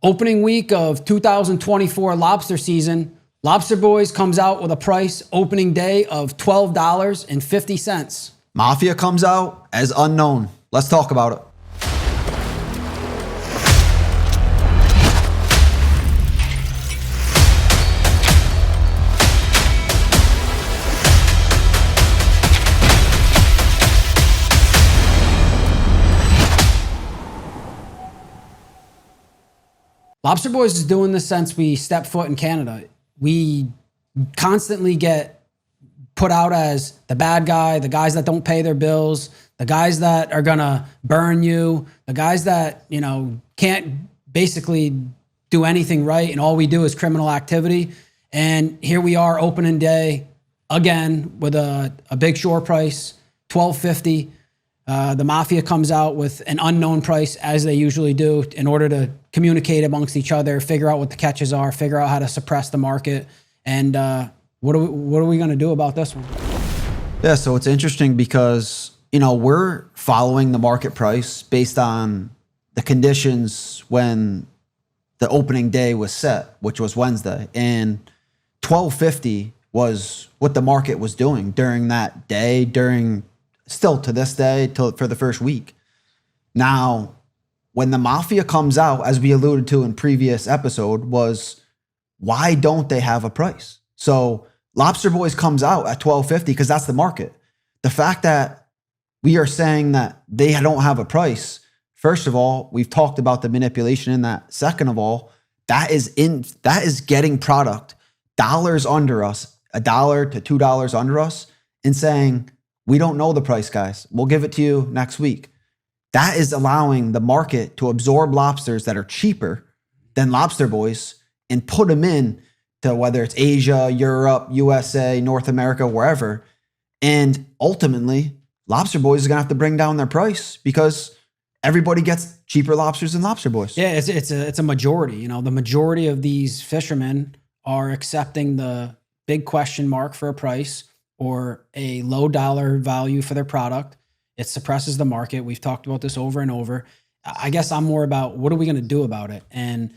Opening week of 2024 lobster season, Lobster Boys comes out with a price opening day of $12.50. Mafia comes out as unknown. Let's talk about it. Lobster Boys is doing this since we stepped foot in Canada. We constantly get put out as the bad guy, the guys that don't pay their bills, the guys that are gonna burn you, the guys that, can't basically do anything right, and all we do is criminal activity. And here we are, opening day again with a big shore price, $12.50. The Mafia comes out with an unknown price, as they usually do, in order to communicate amongst each other, figure out what the catches are, figure out how to suppress the market. And what are we going to do about this one? Yeah, so it's interesting because, we're following the market price based on the conditions when the opening day was set, which was Wednesday. And $12.50 was what the market was doing during that day, still to this day, for the first week. Now, when the Mafia comes out, as we alluded to in previous episode, was why don't they have a price? So Lobster Boys comes out at $12.50 because that's the market. The fact that we are saying that they don't have a price, first of all, we've talked about the manipulation in that. Second of all, that is getting product dollars under us, $1 to $2 under us, and saying, we don't know the price, guys. We'll give it to you next week. That is allowing the market to absorb lobsters that are cheaper than Lobster Boys and put them in to whether it's Asia, Europe, USA, North America, wherever. And ultimately, Lobster Boys is going to have to bring down their price because everybody gets cheaper lobsters than Lobster Boys. Yeah, it's a majority. The majority of these fishermen are accepting the big question mark for a price or a low dollar value for their product. It suppresses the market. We've talked about this over and over. I guess I'm more about what are we going to do about it? And,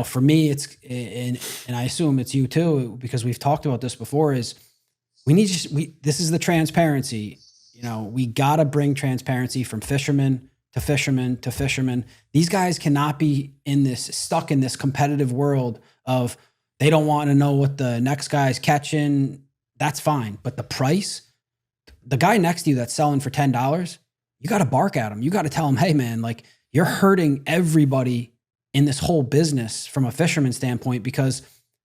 for me, it's, and I assume it's you too, because we've talked about this before, is this is the transparency. We got to bring transparency from fishermen to fishermen to fishermen. These guys cannot be stuck in this competitive world of they don't want to know what the next guy's catching. That's fine. But the price, the guy next to you that's selling for $10, you got to bark at him. You got to tell him, hey man, you're hurting everybody in this whole business from a fisherman standpoint because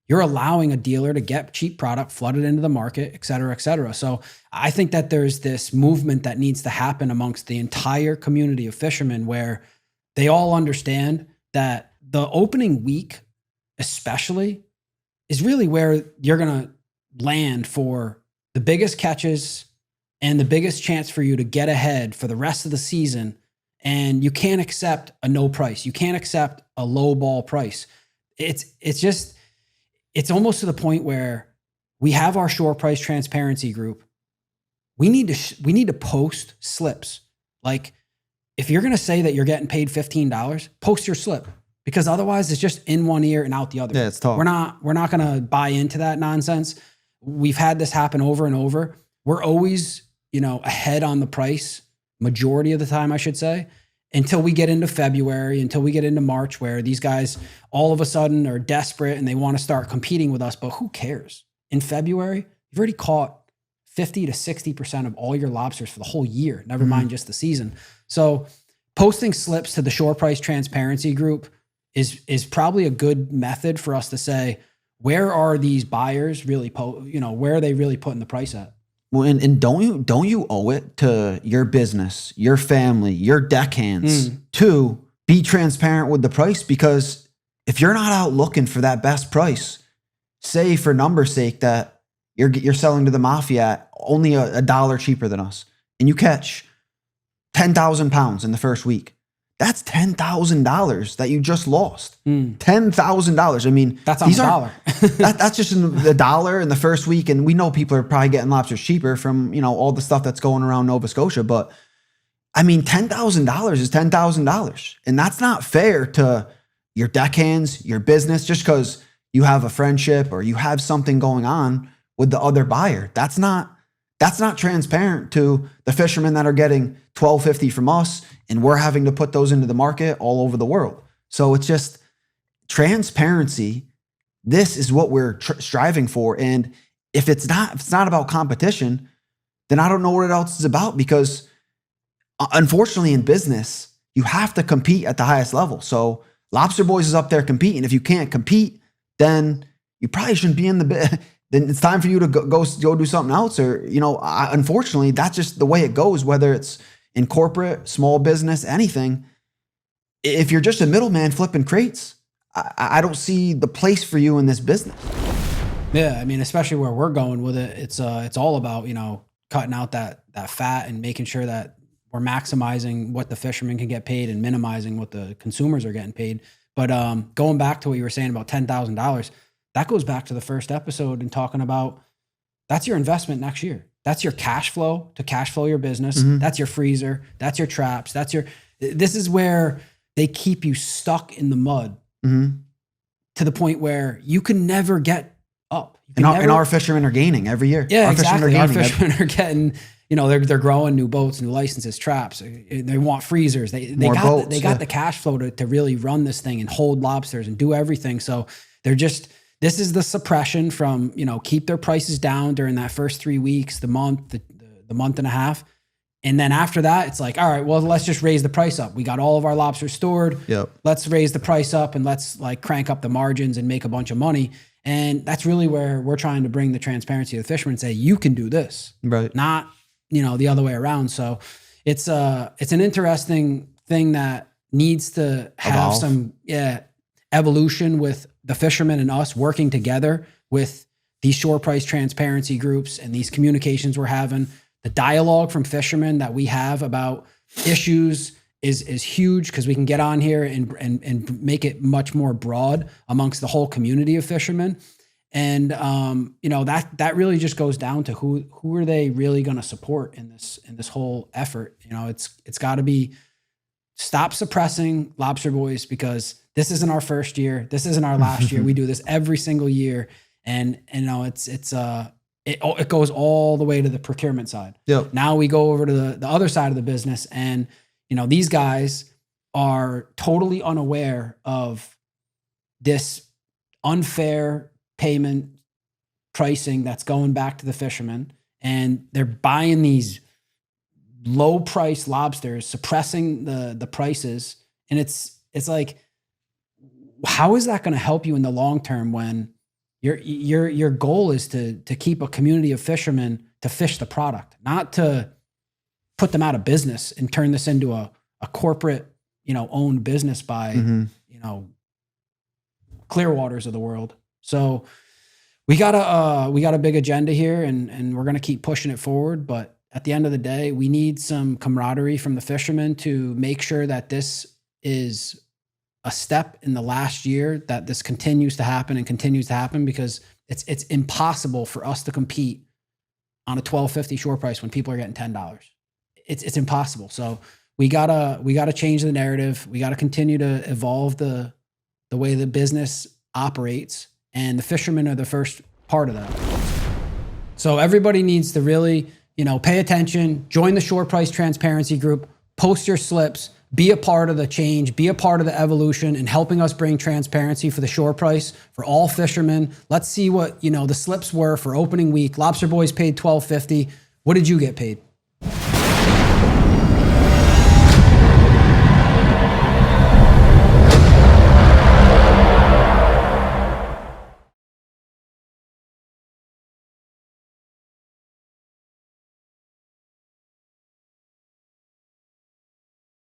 you're allowing a dealer to get cheap product flooded into the market, et cetera, et cetera. So I think that there's this movement that needs to happen amongst the entire community of fishermen where they all understand that the opening week, especially, is really where you're going to land for the biggest catches and the biggest chance for you to get ahead for the rest of the season. And you can't accept a no price. You can't accept a low ball price. It's almost to the point where we have our shore price transparency group. We need to post slips. If you're going to say that you're getting paid $15, post your slip, because otherwise it's just in one ear and out the other. Yeah, it's tough. We're not going to buy into that nonsense. We've had this happen over and over. We're always, ahead on the price, majority of the time, I should say, until we get into February, until we get into March, where these guys all of a sudden are desperate and they want to start competing with us. But who cares? In February, you've already caught 50 to 60% of all your lobsters for the whole year, never mind just the season. So posting slips to the shore price transparency group is probably a good method for us to say, where are these buyers really, where are they really putting the price at? Well, and don't you owe it to your business, your family, your deckhands to be transparent with the price? Because if you're not out looking for that best price, say for numbers' sake that you're selling to the Mafia at only $1 cheaper than us, and you catch 10,000 pounds in the first week. That's $10,000 that you just lost. $10,000. I mean, that's on the dollar. That's just the dollar in the first week. And we know people are probably getting lobsters cheaper from, all the stuff that's going around Nova Scotia. But I mean, $10,000 is $10,000. And that's not fair to your deckhands, your business, just because you have a friendship or you have something going on with the other buyer. That's not transparent to the fishermen that are getting $12.50 from us, and we're having to put those into the market all over the world. So it's just transparency. This is what we're striving for. And if it's not about competition, then I don't know what else is about, because unfortunately in business, you have to compete at the highest level. So Lobster Boys is up there competing. If you can't compete, then you probably shouldn't be in the then it's time for you to go do something else. Or, unfortunately, that's just the way it goes, whether it's in corporate, small business, anything. If you're just a middleman flipping crates, I don't see the place for you in this business. Yeah, I mean, especially where we're going with it, it's all about, cutting out that fat and making sure that we're maximizing what the fishermen can get paid and minimizing what the consumers are getting paid. But going back to what you were saying about $10,000, that goes back to the first episode and talking about that's your investment next year. That's your cash flow to cash flow your business. Mm-hmm. That's your freezer. That's your traps. This is where they keep you stuck in the mud mm-hmm. to the point where you can never get up. And our fishermen are gaining every year. Yeah, exactly. Our fishermen are getting, they're growing new boats, new licenses, traps. They want freezers. They got the cash flow to really run this thing and hold lobsters and do everything. So this is the suppression from, keep their prices down during that first 3 weeks, the month, the month and a half. And then after that, it's like, all right, well, let's just raise the price up. We got all of our lobsters stored. Yep. Let's raise the price up and let's crank up the margins and make a bunch of money. And that's really where we're trying to bring the transparency to the fishermen and say, you can do this, right? Not, the other way around. So it's an interesting thing that needs to have some evolution with the fishermen and us working together with these shore price transparency groups and these communications we're having. The dialogue from fishermen that we have about issues is huge, because we can get on here and make it much more broad amongst the whole community of fishermen. And that really just goes down to who are they really going to support in this whole effort. It's got to be stop suppressing Lobster Boys, because this isn't our first year. This isn't our last year. We do this every single year. And it goes all the way to the procurement side. Yep. Now we go over to the other side of the business, and these guys are totally unaware of this unfair payment pricing that's going back to the fishermen, and they're buying these low price lobsters, suppressing the prices. And it's like, how is that going to help you in the long term when your goal is to keep a community of fishermen to fish the product, not to put them out of business and turn this into a corporate, owned business by, mm-hmm. Clearwaters of the world. So we got a big agenda here, and we're going to keep pushing it forward. But at the end of the day, we need some camaraderie from the fishermen to make sure that this is a step in the last year, that this continues to happen, because it's impossible for us to compete on a $12.50 shore price when people are getting $10. It's impossible. So we gotta change the narrative. We gotta continue to evolve the way the business operates, and the fishermen are the first part of that. So everybody needs to really, pay attention, join the shore price transparency group, post your slips, be a part of the change, be a part of the evolution, and helping us bring transparency for the shore price for all fishermen. Let's see what, the slips were for opening week. Lobster Boys paid $12.50. What did you get paid?